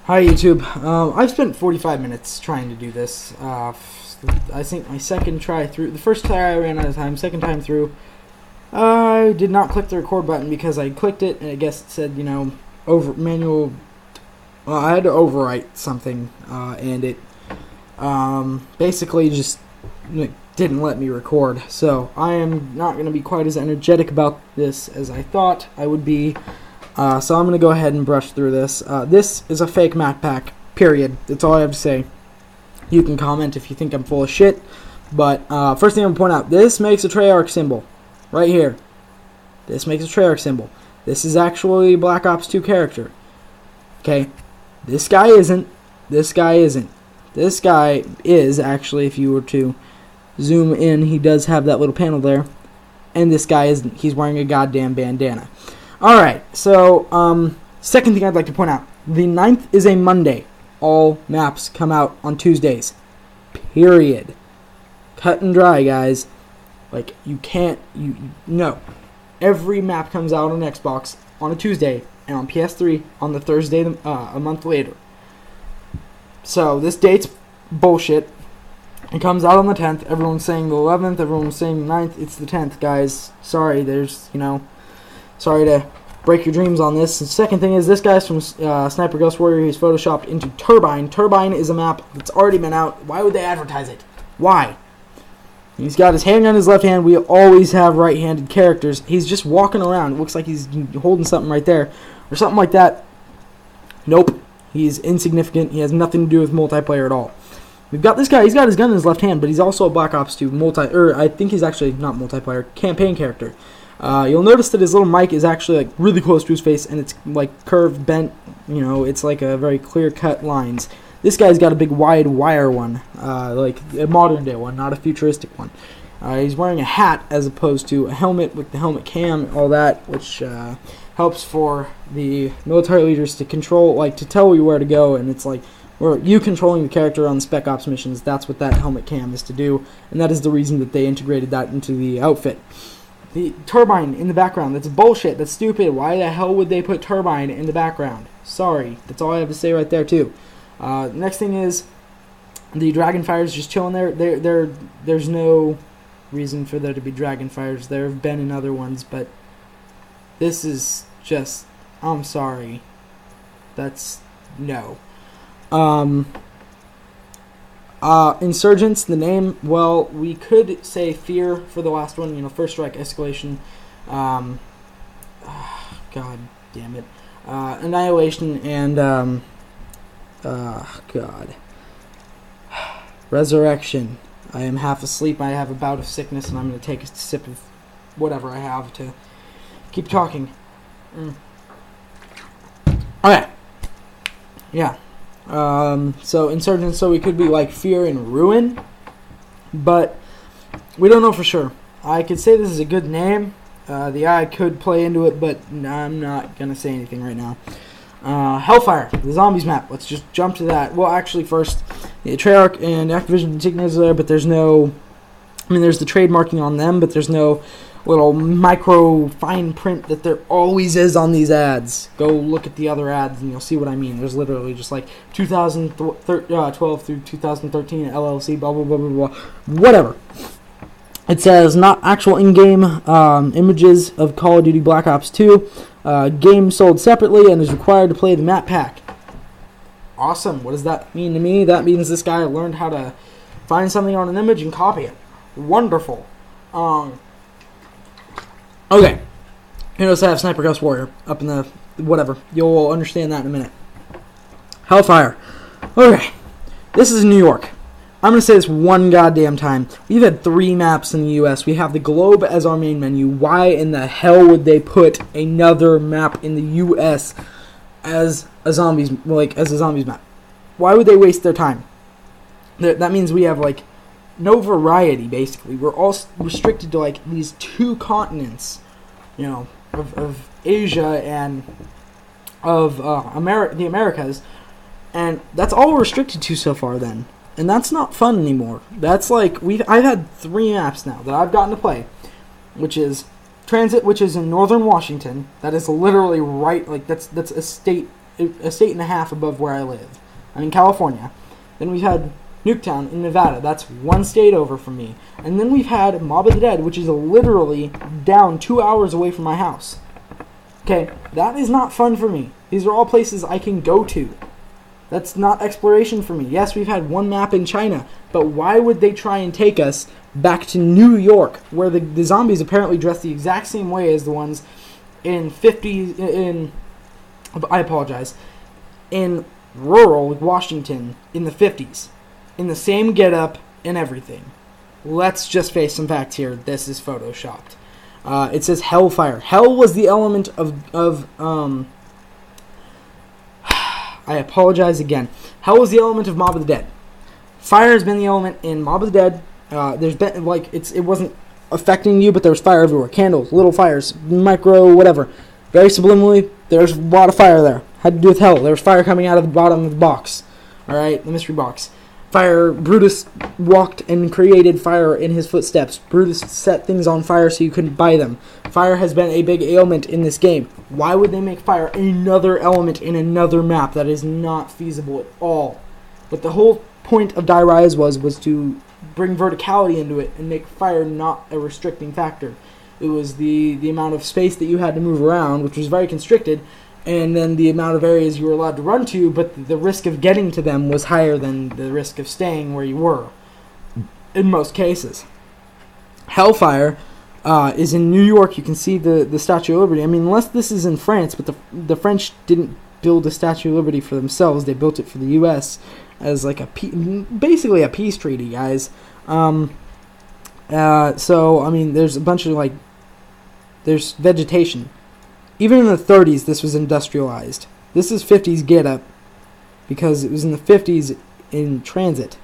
Hi YouTube. I've spent 45 minutes trying to do this. I think my second try through, the first try I ran out of time, second time through, I did not click the record button because I clicked it and I guess it said, over manual. I had to overwrite something and it basically just didn't let me record. So I am not going to be quite as energetic about this as I thought I would be. So I'm going to go ahead and brush through this. This is a fake map pack, period. That's all I have to say. You can comment if you think I'm full of shit. But first thing I'm going to point out, this makes a Treyarch symbol. Right here. This makes a Treyarch symbol. This is actually a Black Ops 2 character. Okay? This guy isn't. This guy isn't. This guy is, actually, if you were to zoom in, he does have that little panel there. And this guy isn't. He's wearing a goddamn bandana. Alright, so, second thing I'd like to point out. The 9th is a Monday. All maps come out on Tuesdays. Period. Cut and dry, guys. Like, you can't, no. Every map comes out on Xbox on a Tuesday, and on PS3 on the Thursday a month later. So, this date's bullshit. It comes out on the 10th. Everyone's saying the 11th, everyone's saying the 9th. It's the 10th, guys. Sorry, sorry to break your dreams on this. The second thing is, this guy's from Sniper Ghost Warrior. He's photoshopped into Turbine. Turbine is a map that's already been out. Why would they advertise it? Why? He's got his hand on his left hand. We always have right-handed characters. He's just walking around. It looks like he's holding something right there. Or something like that. Nope. He's insignificant. He has nothing to do with multiplayer at all. We've got this guy. He's got his gun in his left hand, but he's also a Black Ops 2 I think he's actually not multiplayer, campaign character. You'll notice that his little mic is actually like really close to his face, and it's like curved, bent. It's like a very clear-cut lines. This guy's got a big wide wire one, like a modern day one, not a futuristic one. He's wearing a hat as opposed to a helmet with the helmet cam, all that, which helps for the military leaders to control, like to tell you where to go, and it's like you controlling the character on the Spec Ops missions. That's what that helmet cam is to do, and that is the reason that they integrated that into the outfit. The Turbine in the background, that's bullshit, that's stupid. Why the hell would they put Turbine in the background? Sorry, that's all I have to say right there too. Next thing is, the Dragonfires just chilling there. There's no reason for there to be Dragonfires. There have been in other ones, but this is just, I'm sorry. That's, no. Insurgents, the name, well, we could say Fear for the last one, First Strike, Escalation, God damn it, Annihilation, and, God, Resurrection. I am half asleep, I have a bout of sickness, and I'm going to take a sip of whatever I have to keep talking. Okay, yeah. So Insurgents, so we could be like Fear and Ruin, but we don't know for sure. I could say this is a good name. The eye could play into it, but I'm not gonna say anything right now. Hellfire, the zombies map. Let's just jump to that. Well, actually, first, the Treyarch and Activision insignias are there, but there's no. There's the trademarking on them, but there's no little micro fine print that there always is on these ads. Go look at the other ads and you'll see what I mean. There's literally just like 2012 through 2013 LLC, blah, blah, blah, blah, blah, whatever. It says not actual in-game images of Call of Duty Black Ops 2. Game sold separately and is required to play the map pack. Awesome. What does that mean to me? That means this guy learned how to find something on an image and copy it. Wonderful. Okay, you notice I have Sniper Ghost Warrior up in the whatever. You'll understand that in a minute. Hellfire. Okay, this is New York. I'm going to say this one goddamn time. We've had 3 maps in the U.S. We have the globe as our main menu. Why in the hell would they put another map in the U.S. as a zombies map? Why would they waste their time? That means we have like no variety, basically. We're all restricted to like these 2 continents, of Asia and of the Americas, and that's all we're restricted to so far. Then, and that's not fun anymore. That's like I've had 3 maps now that I've gotten to play, which is Transit, which is in northern Washington. That is literally right, like that's a state a state and a half above where I live. I'm in California. Then we've had Nuketown in Nevada. That's one state over from me. And then we've had Mob of the Dead, which is literally down 2 hours away from my house. Okay, that is not fun for me. These are all places I can go to. That's not exploration for me. Yes, we've had one map in China, but why would they try and take us back to New York, where the zombies apparently dress the exact same way as the ones in in rural Washington in the 50s, in the same getup and everything. Let's just face some facts here. This is photoshopped. It says Hellfire. Hell was the element of I apologize again. Hell was the element of Mob of the Dead. Fire has been the element in Mob of the Dead. There's been, like, it wasn't affecting you, but there was fire everywhere. Candles, little fires, micro, whatever. Very subliminally, there's a lot of fire there. Had to do with hell. There was fire coming out of the bottom of the box. Alright, the mystery box. Fire, Brutus walked and created fire in his footsteps. Brutus set things on fire so you couldn't buy them. Fire has been a big ailment in this game. Why would they make fire another element in another map? That is not feasible at all. But the whole point of Die Rise was to bring verticality into it and make fire not a restricting factor. It was the amount of space that you had to move around, which was very constricted, and then the amount of areas you were allowed to run to, but the risk of getting to them was higher than the risk of staying where you were, in most cases. Hellfire is in New York. You can see the Statue of Liberty. I mean, unless this is in France, but the French didn't build the Statue of Liberty for themselves. They built it for the U.S. as like basically a peace treaty, guys. So, I mean, there's a bunch of, there's vegetation. Even in the 30s, this was industrialized. This is 50s get-up, because it was in the 50s in transit.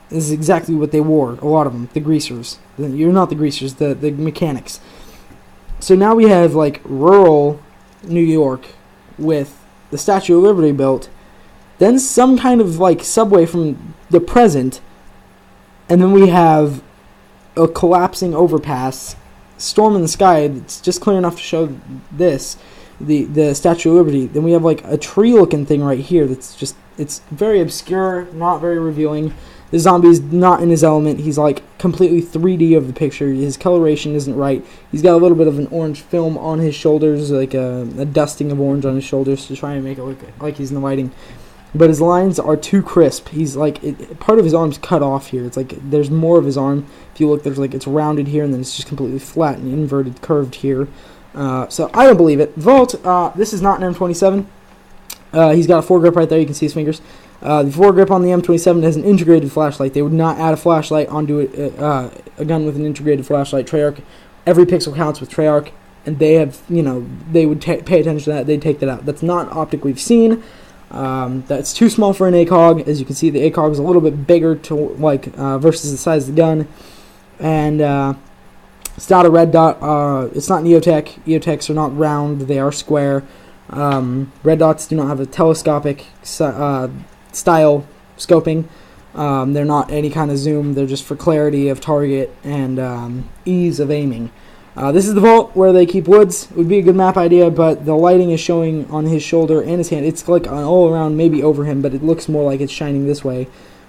This is exactly what they wore, a lot of them, the greasers. You're not the greasers, the mechanics. So now we have, rural New York with the Statue of Liberty built, then some kind of, subway from the present, and then we have a collapsing overpass, storm in the sky that's just clear enough to show this, the Statue of Liberty. Then we have a tree looking thing right here that's just, it's very obscure, not very revealing. The zombie's not in his element. He's completely 3D of the picture. His coloration isn't right. He's got a little bit of an orange film on his shoulders, a dusting of orange on his shoulders to try and make it look like he's in the lighting. But his lines are too crisp. He's part of his arm's cut off here. It's there's more of his arm. If you look, there's it's rounded here, and then it's just completely flat and inverted, curved here. So I don't believe it. Vault, this is not an M27. He's got a foregrip right there. You can see his fingers. The foregrip on the M27 has an integrated flashlight. They would not add a flashlight onto a gun with an integrated flashlight. Treyarch, every pixel counts with Treyarch, and they have, they would pay attention to that. They'd take that out. That's not an optic we've seen. That's too small for an ACOG. As you can see, the ACOG is a little bit bigger to versus the size of the gun, and it's not a red dot. It's not Neotech. Neotechs are not round; they are square. Red dots do not have a telescopic style scoping. They're not any kind of zoom. They're just for clarity of target and ease of aiming. This is the vault where they keep woods. It would be a good map idea, but the lighting is showing on his shoulder and his hand. It's all around, maybe over him, but it looks more like it's shining this way,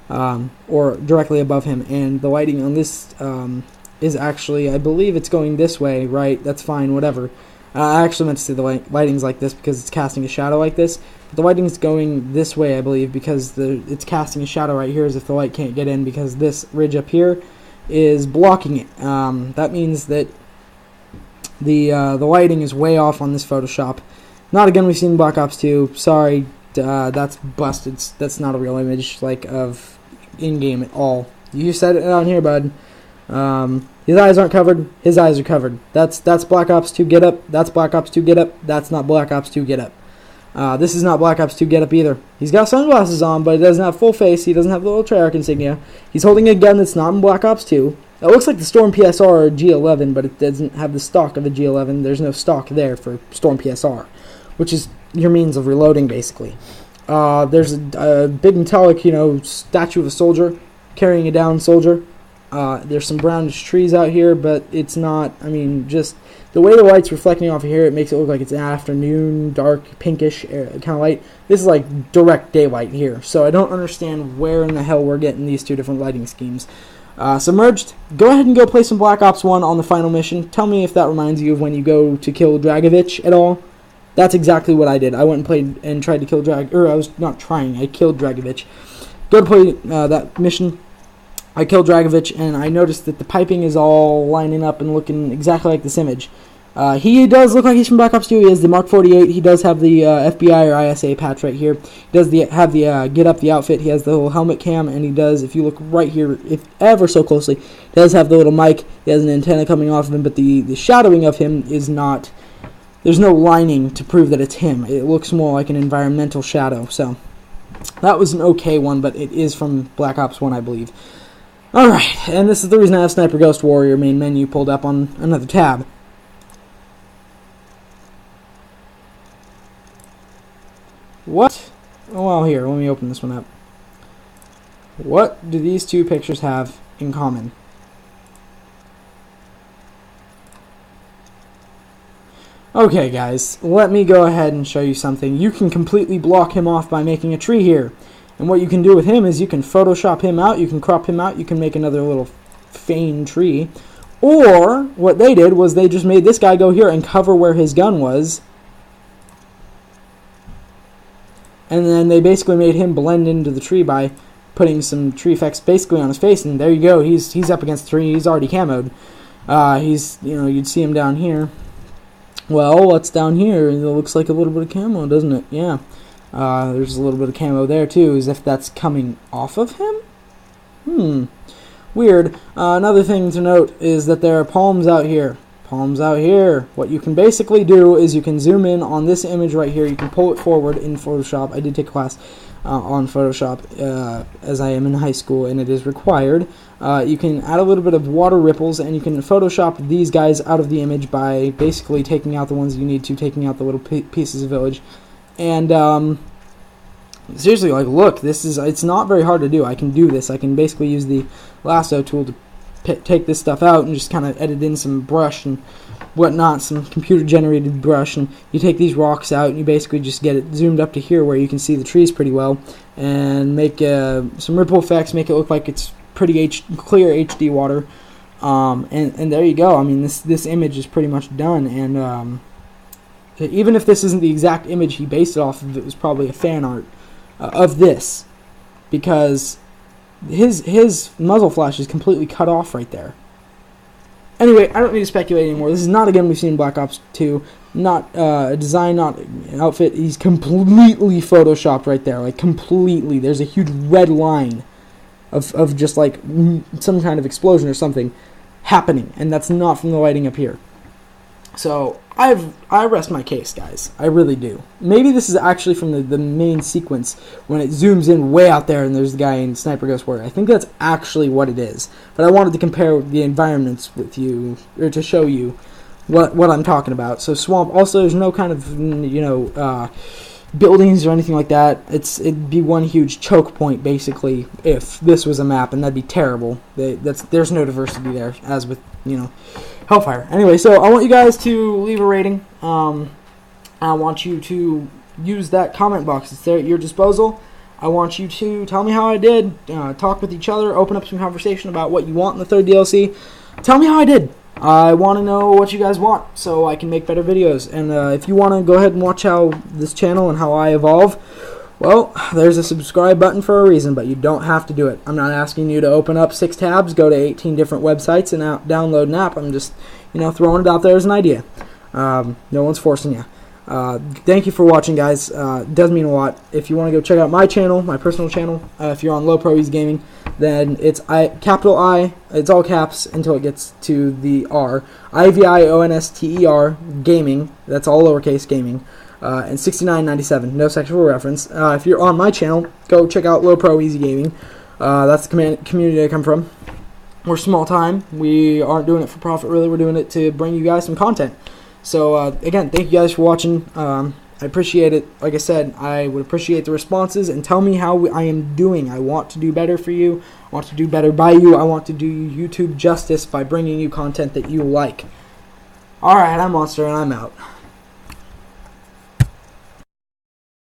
or directly above him. And the lighting on this is actually, I believe it's going this way, right? That's fine, whatever. I actually meant to say the lighting's like this because it's casting a shadow like this. But the lighting's going this way, I believe, because it's casting a shadow right here as if the light can't get in because this ridge up here is blocking it. That means that the lighting is way off on this Photoshop. Not a gun we've seen in Black Ops 2. Sorry, that's busted. That's not a real image of in-game at all. You said it down here, bud. His eyes aren't covered. His eyes are covered. That's Black Ops 2 get up. That's Black Ops 2 get up. That's not Black Ops 2 get up. This is not Black Ops 2 get up either. He's got sunglasses on, but he doesn't have full face. He doesn't have the little Treyarch insignia. He's holding a gun that's not in Black Ops 2. It looks like the Storm PSR or G11, but it doesn't have the stock of a G11. There's no stock there for Storm PSR, which is your means of reloading, basically. There's a big metallic, statue of a soldier carrying a downed soldier. There's some brownish trees out here, but it's not, the the way the light's reflecting off of here, it makes it look like it's an afternoon, dark, pinkish kind of light. This is like direct daylight here, so I don't understand where in the hell we're getting these two different lighting schemes. Submerged, go ahead and go play some Black Ops 1 on the final mission. Tell me if that reminds you of when you go to kill Dragovich at all. That's exactly what I did. I went and played and tried to kill I killed Dragovich. Go to play that mission. I killed Dragovich, and I noticed that the piping is all lining up and looking exactly like this image. He does look like he's from Black Ops 2. He has the Mark 48. He does have the FBI or ISA patch right here. He does have the get up the outfit. He has the little helmet cam, and he does, if you look right here, if ever so closely, he does have the little mic. He has an antenna coming off of him, but the shadowing of him is not. There's no lining to prove that it's him. It looks more like an environmental shadow. So that was an okay one, but it is from Black Ops 1, I believe. Alright, and this is the reason I have Sniper Ghost Warrior main menu pulled up on another tab. What? Oh, well, here, let me open this one up. What do these two pictures have in common? Okay, guys, let me go ahead and show you something. You can completely block him off by making a tree here. And what you can do with him is you can Photoshop him out, you can crop him out, you can make another little feigned tree. Or, what they did was they just made this guy go here and cover where his gun was. And then they basically made him blend into the tree by putting some tree effects basically on his face. And there you go, he's up against the tree, he's already camoed. You'd see him down here. Well, what's down here? It looks like a little bit of camo, doesn't it? Yeah. There's a little bit of camo there too, as if that's coming off of him? Weird. Another thing to note is that there are palms out here. Palms out here. What you can basically do is you can zoom in on this image right here. You can pull it forward in Photoshop. I did take a class on Photoshop as I am in high school, and it is required. You can add a little bit of water ripples, and you can Photoshop these guys out of the image by basically taking out the ones you need to, taking out the little pieces of village. And seriously, like, look, it's not very hard to do. I can do this. I can basically use the lasso tool to take this stuff out and just kind of edit in some brush and whatnot, some computer-generated brush, and you take these rocks out and you basically just get it zoomed up to here where you can see the trees pretty well, and make some ripple effects, make it look like it's pretty clear HD water, and there you go. I mean, this image is pretty much done, and even if this isn't the exact image he based it off of, it was probably a fan art of this, because his muzzle flash is completely cut off right there. Anyway, I don't need to speculate anymore. This is not a gun we've seen in Black Ops 2. Not a design, not an outfit. He's completely photoshopped right there. Like, completely. There's a huge red line of just like some kind of explosion or something happening. And that's not from the lighting up here. So, I rest my case, guys. I really do. Maybe this is actually from the main sequence when it zooms in way out there and there's the guy in Sniper Ghost Warrior. I think that's actually what it is. But I wanted to compare the environments with you, or to show you what I'm talking about. So swamp, also there's no kind of, buildings or anything like that. It'd be one huge choke point, basically, if this was a map, and that'd be terrible. There's no diversity there, as with, Hellfire. Anyway, so I want you guys to leave a rating. I want you to use that comment box. It's there at your disposal. I want you to tell me how I did. Talk with each other. Open up some conversation about what you want in the third DLC. Tell me how I did. I want to know what you guys want so I can make better videos. And if you want to go ahead and watch how this channel and how I evolve, well, there's a subscribe button for a reason, but you don't have to do it. I'm not asking you to open up 6 tabs, go to 18 different websites, and download an app. I'm just, throwing it out there as an idea. No one's forcing you. Thank you for watching, guys. It does mean a lot. If you want to go check out my channel, my personal channel, if you're on Low Pro Easy Gaming, then it's capital I, it's all caps until it gets to the R. IVIONSTER Gaming, that's all lowercase gaming. And 69.97, no sexual reference. If you're on my channel, go check out Low Pro Easy Gaming. That's the community I come from. We're small time. We aren't doing it for profit, really. We're doing it to bring you guys some content. So, again, thank you guys for watching. I appreciate it. Like I said, I would appreciate the responses, and tell me how I am doing. I want to do better for you. I want to do better by you. I want to do YouTube justice by bringing you content that you like. Alright, I'm Monster, and I'm out.